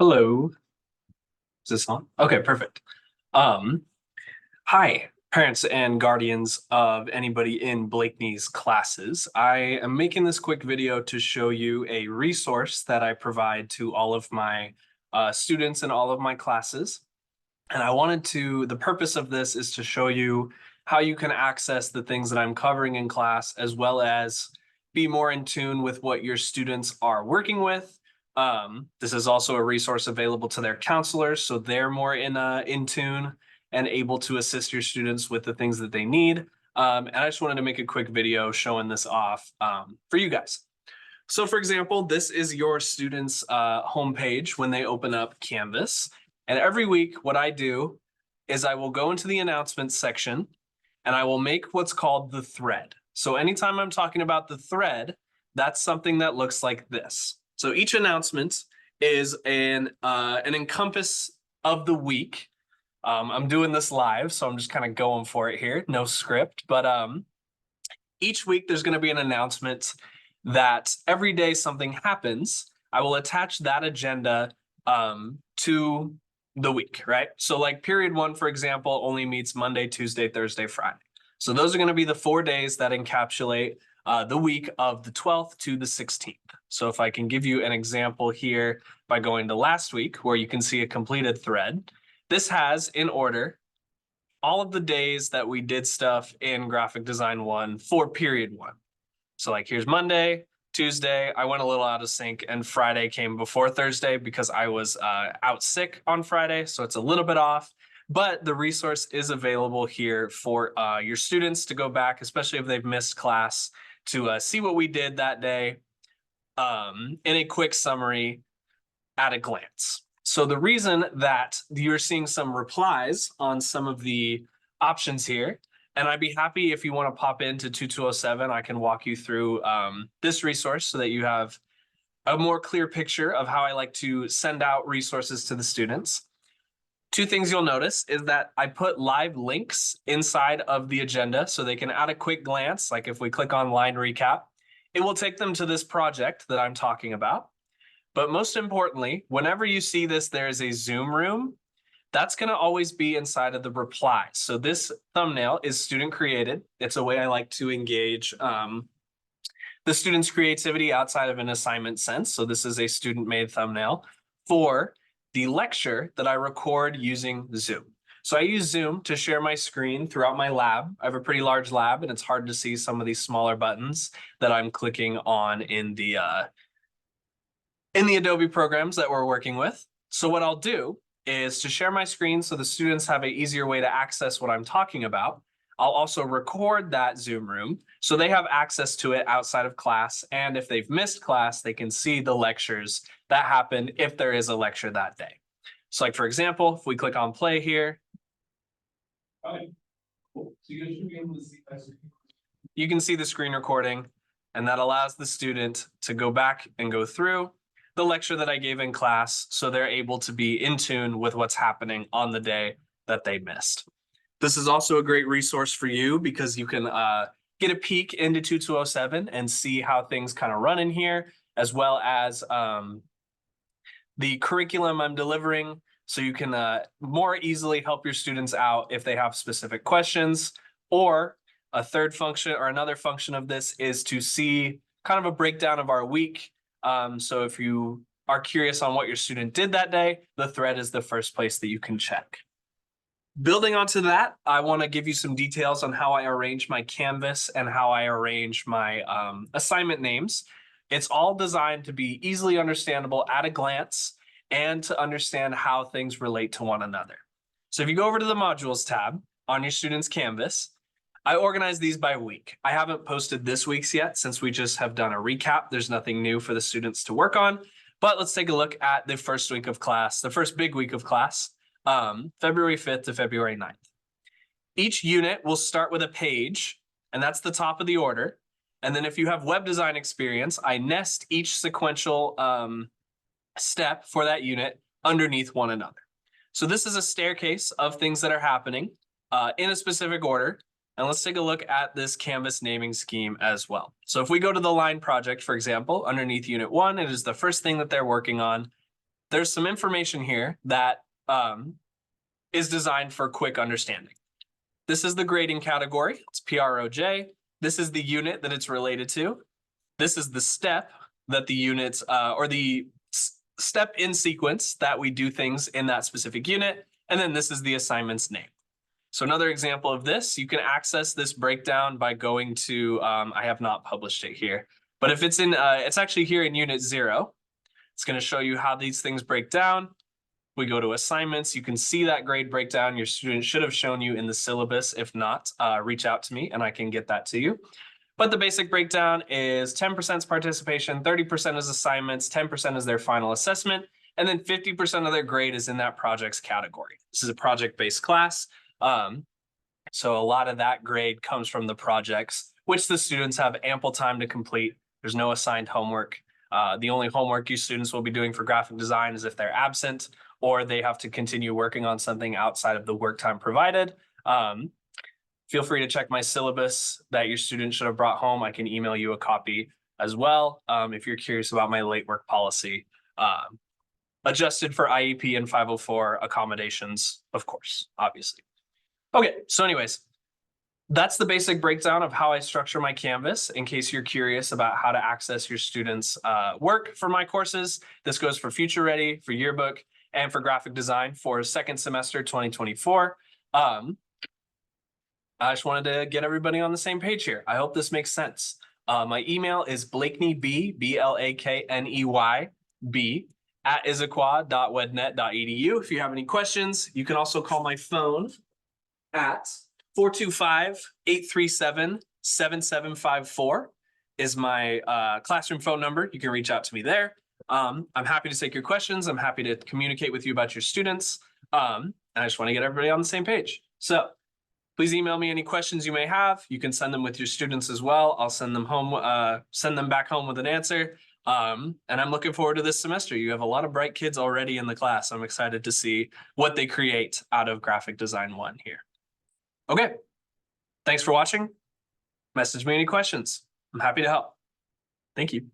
Hello. Is this on? Okay, perfect. Um, Hi, parents and guardians of anybody in Blakney's classes. I am making this quick video to show you a resource that I provide to all of my students in all of my classes. And the purpose of this is to show you how you can access the things that I'm covering in class, as well as be more in tune with what your students are working with. This is also a resource available to their counselors, so they're more in tune and able to assist your students with the things that they need. And I just wanted to make a quick video showing this off for you guys. So for example, this is your students' homepage when they open up Canvas. And every week, what I do is I will go into the announcements section and I will make what's called the thread. So anytime I'm talking about the thread, that's something that looks like this. So each announcement is an encompass of the week. I'm doing this live, so I'm just kind of going for it here. No script, but each week there's going to be an announcement that every day something happens. I will attach that agenda to the week, right? So like period one, for example, only meets Monday, Tuesday, Thursday, Friday. So those are going to be the 4 days that encapsulate the week of the 12th to the 16th. So if I can give you an example here by going to last week, where you can see a completed thread, this has in order all of the days that we did stuff in graphic design one for period one. So like here's Monday, Tuesday, I went a little out of sync, and Friday came before Thursday because I was out sick on Friday. So it's a little bit off, but the resource is available here for your students to go back, especially if they've missed class, to see what we did that day in a quick summary at a glance. So the reason that you're seeing some replies on some of the options here, and I'd be happy if you want to pop into 2207, I can walk you through this resource so that you have a more clear picture of how I like to send out resources to the students. Two things you'll notice is that I put live links inside of the agenda so they can add a quick glance. Like if we click on line recap, it will take them to this project that I'm talking about. But most importantly, whenever you see this, there is a Zoom room. That's going to always be inside of the replies. So this thumbnail is student created. It's a way I like to engage the student's creativity outside of an assignment sense. So this is a student made thumbnail for the lecture that I record using Zoom. So I use Zoom to share my screen throughout my lab. I have a pretty large lab and it's hard to see some of these smaller buttons that I'm clicking on in the Adobe programs that we're working with. So what I'll do is to share my screen so the students have an easier way to access what I'm talking about. I'll also record that Zoom room so they have access to it outside of class. And if they've missed class, they can see the lectures that happen if there is a lecture that day. So like, for example, if we click on play here. Okay, cool. So you should be able to see that screen. You can see the screen recording, and that allows the student to go back and go through the lecture that I gave in class so they're able to be in tune with what's happening on the day that they missed. This is also a great resource for you because you can get a peek into 2207 and see how things kind of run in here, as well as the curriculum I'm delivering, so you can more easily help your students out if they have specific questions. Or a third function or another function of this is to see kind of a breakdown of our week. So if you are curious on what your student did that day, the thread is the first place that you can check. Building onto that, I want to give you some details on how I arrange my Canvas and how I arrange my assignment names. It's all designed to be easily understandable at a glance and to understand how things relate to one another. So if you go over to the modules tab on your student's Canvas, I organize these by week. I haven't posted this week's yet since we just have done a recap. There's nothing new for the students to work on, but let's take a look at the first week of class, the first big week of class, February 5th to February 9th. Each unit will start with a page, and that's the top of the order. And then if you have web design experience, I nest each sequential step for that unit underneath one another. So this is a staircase of things that are happening in a specific order. And let's take a look at this Canvas naming scheme as well. So if we go to the line project, for example, underneath unit one, it is the first thing that they're working on. there's some information here that is designed for quick understanding. This is the grading category. It's PROJ. This is the unit that it's related to. This is the step that the units or the step in sequence that we do things in that specific unit. And then this is the assignment's name. So another example of this, you can access this breakdown by going to, I have not published it here, but if it's in, it's actually here in unit 0. It's going to show you how these things break down. We go to assignments. You can see that grade breakdown. Your student should have shown you in the syllabus. If not, reach out to me and I can get that to you. But the basic breakdown is 10% participation, 30% is assignments, 10% is their final assessment, and then 50% of their grade is in that projects category. This is a project-based class. So a lot of that grade comes from the projects, which the students have ample time to complete. There's no assigned homework. The only homework you students will be doing for graphic design is if they're absent or they have to continue working on something outside of the work time provided. Feel free to check my syllabus that your student should have brought home. I can email you a copy as well if you're curious about my late work policy. Adjusted for IEP and 504 accommodations, of course, obviously. Okay, so anyways, that's the basic breakdown of how I structure my Canvas in case you're curious about how to access your students' work for my courses. This goes for Future Ready, for Yearbook, and for graphic design for second semester 2024. I just wanted to get everybody on the same page here. I hope this makes sense. My email is Blakney B, Blakney B @issaquah.wednet.edu. If you have any questions, you can also call my phone at 425-837-7754 is my classroom phone number. You can reach out to me there. I'm happy to take your questions. I'm happy to communicate with you about your students. And I just want to get everybody on the same page. So please email me any questions you may have. You can send them with your students as well. I'll send them home, send them back home with an answer. And I'm looking forward to this semester. You have a lot of bright kids already in the class. I'm excited to see what they create out of Graphic Design 1 here. Okay, thanks for watching. Message me any questions. I'm happy to help. Thank you.